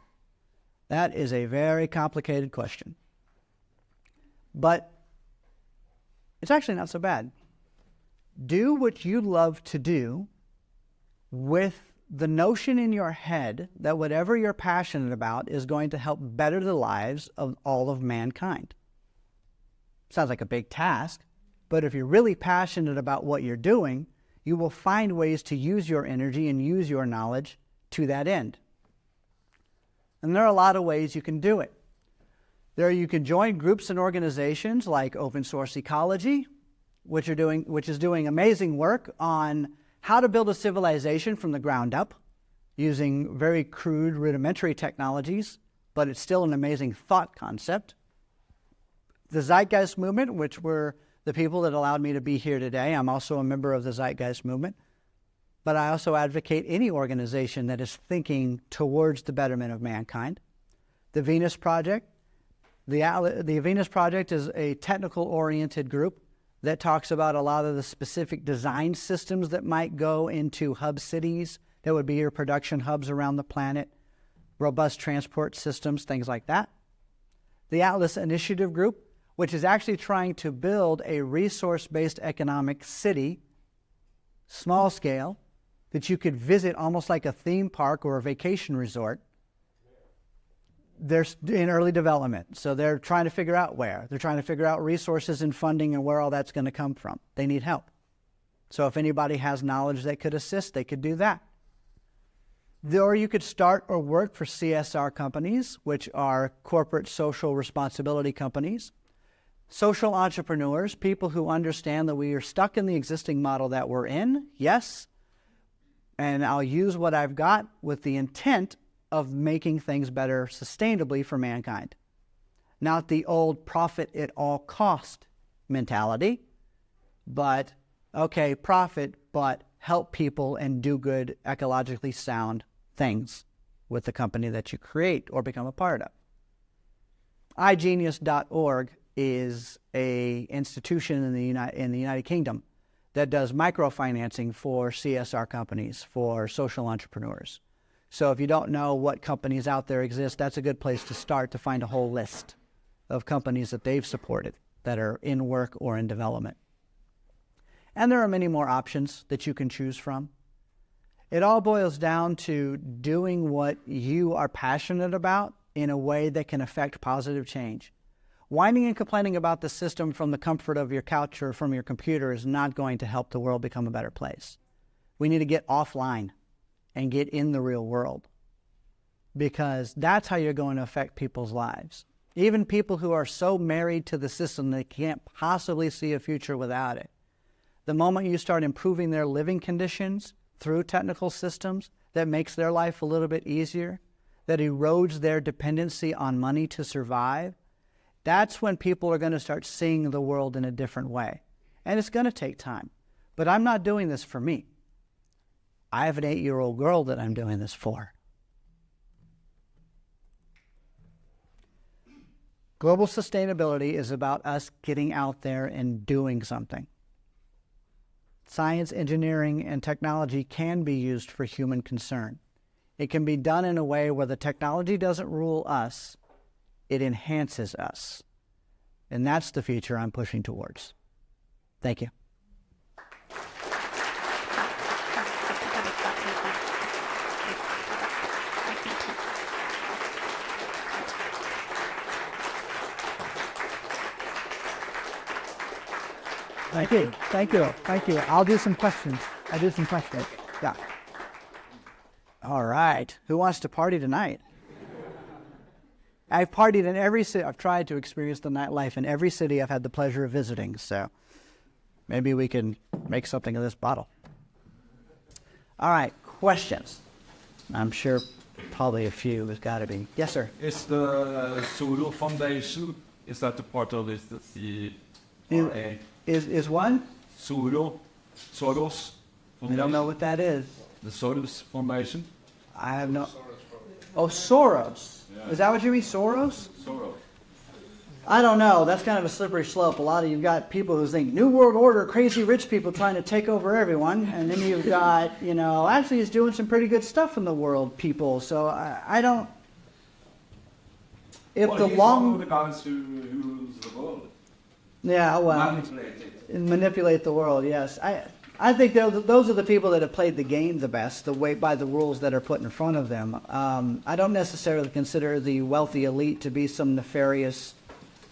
That is a very complicated question. But it's actually not so bad. Do what you love to do with the notion in your head that whatever you're passionate about is going to help better the lives of all of mankind. Sounds like a big task, but if you're really passionate about what you're doing, you will find ways to use your energy and use your knowledge to that end. And there are a lot of ways you can do it. You can join groups and organizations like Open Source Ecology, which is doing amazing work on how to build a civilization from the ground up using very crude, rudimentary technologies, but it's still an amazing thought concept. The Zeitgeist Movement, which were the people that allowed me to be here today. I'm also a member of the Zeitgeist Movement. But I also advocate any organization that is thinking towards the betterment of mankind. The Venus Project, The Venus Project is a technical-oriented group that talks about a lot of the specific design systems that might go into hub cities that would be your production hubs around the planet, robust transport systems, things like that. The Atlas Initiative Group, which is actually trying to build a resource-based economic city, small scale, that you could visit almost like a theme park or a vacation resort. They're in early development, so they're trying to figure out where. They're trying to figure out resources and funding and where all that's going to come from. They need help. So if anybody has knowledge that could assist, they could do that. Or you could start or work for CSR companies, which are corporate social responsibility companies. Social entrepreneurs, people who understand that we are stuck in the existing model that we're in, yes, and I'll use what I've got with the intent of making things better sustainably for mankind. Not the old profit at all cost mentality, but, okay, profit, but help people and do good, ecologically sound things with the company that you create or become a part of. iGenius.org is a institution in the United Kingdom that does microfinancing for CSR companies, for social entrepreneurs. So if you don't know what companies out there exist, that's a good place to start to find a whole list of companies that they've supported that are in work or in development. And there are many more options that you can choose from. It all boils down to doing what you are passionate about in a way that can affect positive change. Whining and complaining about the system from the comfort of your couch or from your computer is not going to help the world become a better place. We need to get offline and get in the real world, because that's how you're going to affect people's lives. Even people who are so married to the system they can't possibly see a future without it. The moment you start improving their living conditions through technical systems that makes their life a little bit easier, that erodes their dependency on money to survive, that's when people are going to start seeing the world in a different way. And it's going to take time. But I'm not doing this for me. I have an 8-year-old girl that I'm doing this for. Global sustainability is about us getting out there and doing something. Science, engineering, and technology can be used for human concern. It can be done in a way where the technology doesn't rule us, it enhances us. And that's the future I'm pushing towards. Thank you. Thank you. Thank you. Thank you. I'll do some questions. Yeah. All right. Who wants to party tonight? I've partied in every city. I've tried to experience the nightlife in every city I've had the pleasure of visiting. So maybe we can make something of this bottle. All right. Questions. I'm sure probably a few has got to be. Yes, sir. Is the Soros Foundation, is that the part of this? Is what? Soros. I don't know what that is. The Soros Foundation. I have no. Oh, Soros. Yeah. Is that what you mean, Soros? Soros. I don't know. That's kind of a slippery slope. A lot of you've got people who think New World Order, crazy rich people trying to take over everyone, and then you've got, actually he's doing some pretty good stuff in the world, people. So I don't. If well, the long. One of the guys who rules the world. Yeah, well, manipulate the world. Yes, I think those are the people that have played the game the best, the way by the rules that are put in front of them. I don't necessarily consider the wealthy elite to be some nefarious,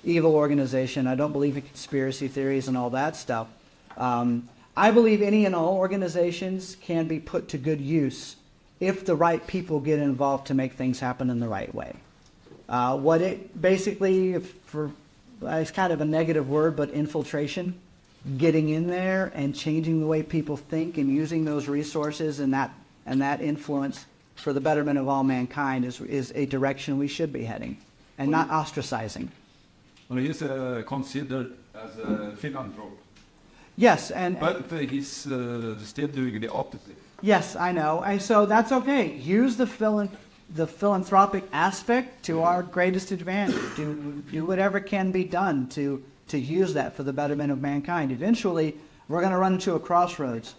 evil organization. I don't believe in conspiracy theories and all that stuff. I believe any and all organizations can be put to good use if the right people get involved to make things happen in the right way. What it basically it's kind of a negative word, but infiltration, getting in there and changing the way people think and using those resources and that influence for the betterment of all mankind is a direction we should be heading, and not ostracizing. Well, he is considered as a philanthrope. Yes, but he's still doing the opposite. Yes, I know, and so that's okay. Use the the philanthropic aspect to our greatest advantage. Do whatever can be done to use that for the betterment of mankind. Eventually, we're going to run into a crossroads.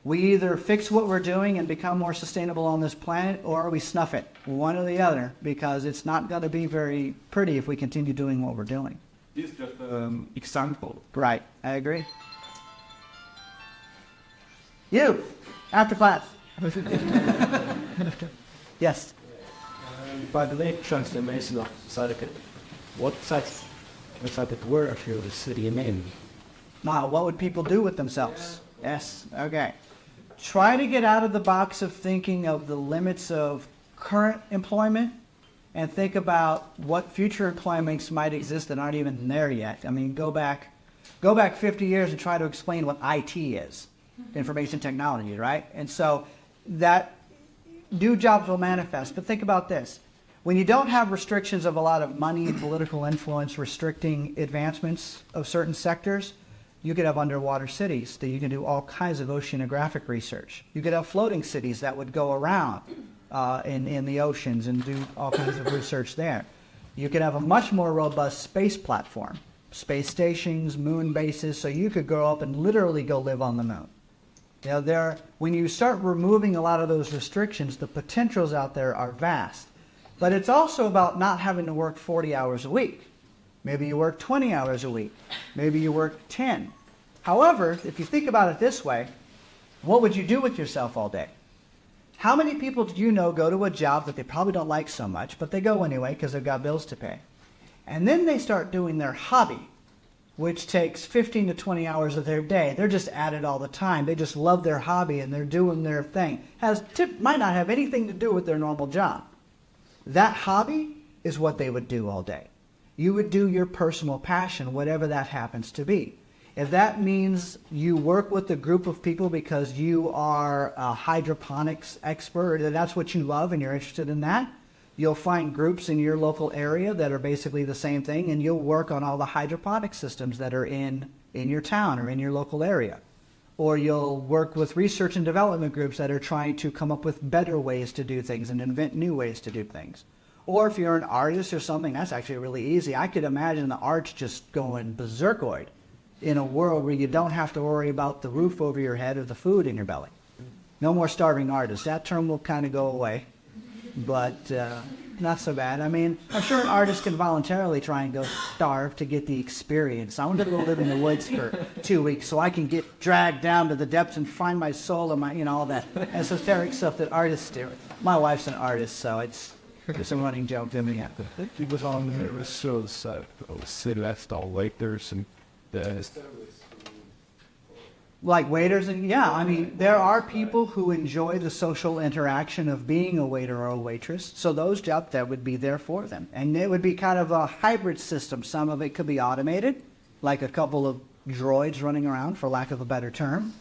We either fix what we're doing and become more sustainable on this planet, or we snuff it, one or the other, because it's not going to be very pretty if we continue doing what we're doing. This is just an example. Right, I agree. You, after class. Yes. By the late transformation of society, what size were actually the city in? Now, what would people do with themselves? Yes, okay. Try to get out of the box of thinking of the limits of current employment and think about what future employments might exist that aren't even there yet. I mean, go back 50 years and try to explain what IT is, information technology, right? And so that new jobs will manifest. But think about this. When you don't have restrictions of a lot of money and political influence restricting advancements of certain sectors, you could have underwater cities that you can do all kinds of oceanographic research. You could have floating cities that would go around in the oceans and do all kinds of research there. You could have a much more robust space platform, space stations, moon bases, so you could grow up and literally go live on the moon. You know, when you start removing a lot of those restrictions, the potentials out there are vast. But it's also about not having to work 40 hours a week. Maybe you work 20 hours a week. Maybe you work 10. However, if you think about it this way, what would you do with yourself all day? How many people do you know go to a job that they probably don't like so much, but they go anyway because they've got bills to pay? And then they start doing their hobby, which takes 15 to 20 hours of their day. They're just at it all the time. They just love their hobby and they're doing their thing. Might not have anything to do with their normal job. That hobby is what they would do all day. You would do your personal passion, whatever that happens to be. If that means you work with a group of people because you are a hydroponics expert, and that's what you love and you're interested in that, you'll find groups in your local area that are basically the same thing, and you'll work on all the hydroponic systems that are in your town or in your local area. Or you'll work with research and development groups that are trying to come up with better ways to do things and invent new ways to do things. Or if you're an artist or something, that's actually really easy. I could imagine the arts just going berserkoid in a world where you don't have to worry about the roof over your head or the food in your belly. No more starving artists. That term will kind of go away, but not so bad. I mean, I'm sure an artist can voluntarily try and go starve to get the experience. I want to go live in the woods for 2 weeks so I can get dragged down to the depths and find my soul and my, all that esoteric stuff that artists do. My wife's an artist, so it's a running joke to me. It was on there. It was so celestial waiters and like waiters, and yeah, I mean, there are people who enjoy the social interaction of being a waiter or a waitress, so those jobs, that would be there for them. And it would be kind of a hybrid system. Some of it could be automated, like a couple of droids running around, for lack of a better term,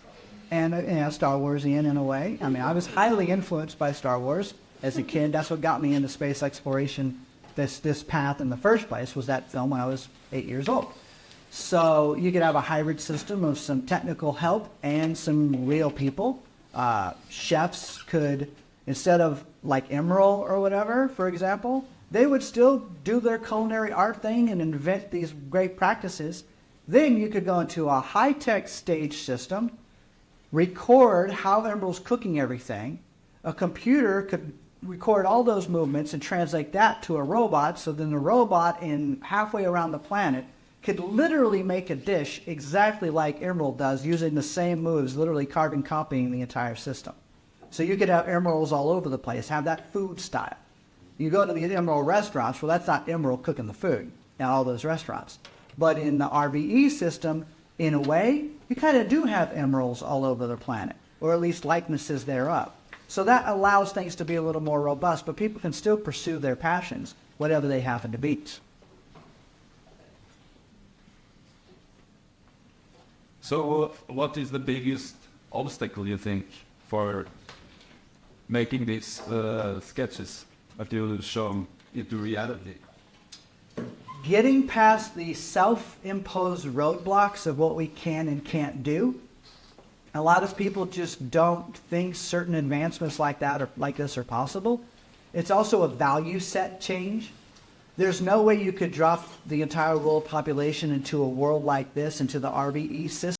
and Star Warsian in a way. I mean, I was highly influenced by Star Wars as a kid. That's what got me into space exploration, this path in the first place, was that film when I was 8 years old. So you could have a hybrid system of some technical help and some real people. Chefs could, instead of like Emerald or whatever, for example, they would still do their culinary art thing and invent these great practices. Then you could go into a high-tech stage system, record how Emerald's cooking everything. A computer could record all those movements and translate that to a robot, so then the robot in halfway around the planet could literally make a dish exactly like Emerald does, using the same moves, literally carbon copying the entire system. So you could have Emeralds all over the place, have that food style. You go to the Emerald restaurants, well, that's not Emerald cooking the food in all those restaurants. But in the RVE system, in a way, you kind of do have Emeralds all over the planet, or at least likenesses thereof. So that allows things to be a little more robust, but people can still pursue their passions, whatever they happen to be. So what is the biggest obstacle, you think, for making these sketches that you show into reality? Getting past the self-imposed roadblocks of what we can and can't do. A lot of people just don't think certain advancements like that or like this are possible. It's also a value set change. There's no way you could drop the entire world population into a world like this, into the RBE system.